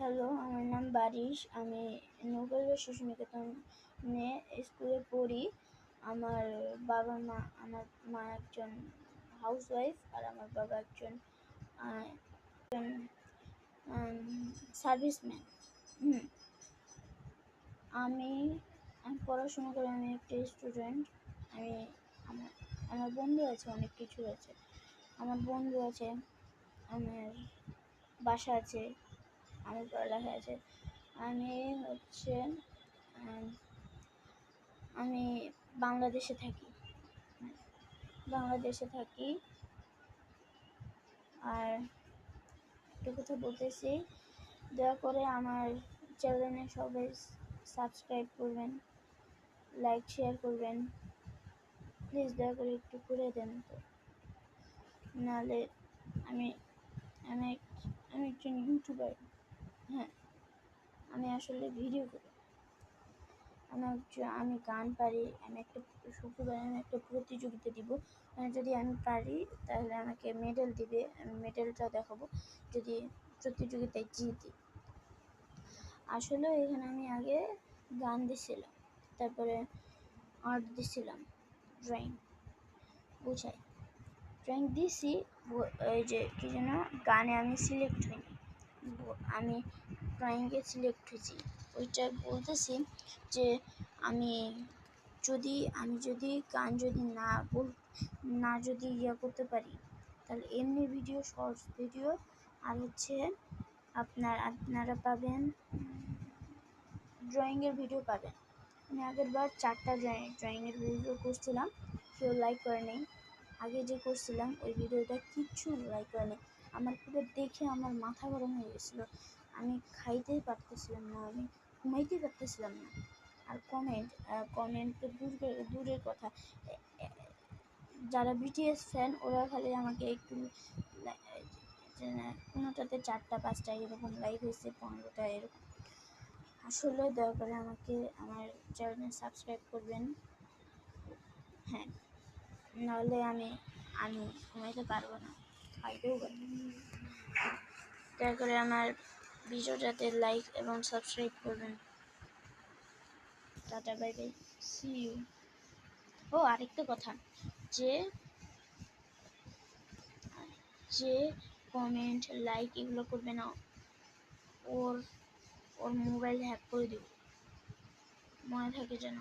Hello, আমার নাম বারিশ। আমি নৌকালবা শিশু নিকেতনে স্কুলে পড়ি। আমার আমার মা একজন হাউসওয়াইফ আর আমার বাবা একজন সার্ভিসম্যান। আমি পড়াশোনা করে আমি একটা স্টুডেন্ট। আমার আমার বন্ধু আছে, অনেক কিছু আছে। আমার বন্ধু আছে, আমার বাসা আছে, আমার পড়ালেখা আছে। আমি বাংলাদেশে থাকি। আর একটা কথা বলতেছি, দয়া করে আমার চ্যানেলে সবাই সাবস্ক্রাইব করবেন, লাইক শেয়ার করবেন। প্লিজ দয়া করে একটু করে দেন তো, নাহলে আমি আমি আমি একজন ইউটিউবার। হ্যাঁ, আমি আসলে ভিডিও করি। আমি গান পারি। শুক্রবারে আমি একটা প্রতিযোগিতা দিব। যদি আমি পারি তাহলে আমাকে মেডেল দিবে, আমি মেডেলটা দেখাবো যদি প্রতিযোগিতায় জিতি। আসলে এখানে আমি আগে গান দিছিলাম, তারপরে আর্ট দিছিলাম, ড্রয়িং দিছি। ওই যে কি যেন, গানে আমি সিলেক্ট হইনি, আমি ড্রয়িংয়ে সিলেক্ট হয়েছি। ওইটা বলতেছি যে আমি যদি গান যদি করতে পারি, তাহলে এমনি ভিডিও, শর্টস ভিডিও আর আপনারা পাবেন, ড্রয়িংয়ের ভিডিও পাবেন। আমি আগের বার 4টা ড্রয়িংয়ের ভিডিও করছিলাম, কেউ লাইক করে নেই। আগে যে করছিলাম ওই ভিডিওটা কিচ্ছু লাইক করে নেই। আমার পুরো দেখে আমার মাথা গরম হয়ে গেছিলো। আমি খাইতেই পারতেছিলাম না, আমি ঘুমাইতেই পারতেছিলাম না। আর কমেন্ট তো দূরের কথা। যারা বিটিএস ফ্যান ওরা খালি আমাকে একটু, কোনোটাতে 4টা 5টা এরকম লাইক হয়েছে, 15টা এরকম। আসলে দয়া করে আমাকে আমার চ্যানেল সাবস্ক্রাইব করবেন। হ্যাঁ, নাহলে আমি ঘুমাইতে পারবো না, খাইতেও পারবো না। দয়া করে আমার ভিডিওটাতে লাইক এবং সাবস্ক্রাইব করবেন। Tata, bye bye, see you. আরেকটা কথা, যে কমেন্ট লাইক এগুলো করবে না, ওর মোবাইল হ্যাক করে দিব, মনে থাকে যেন।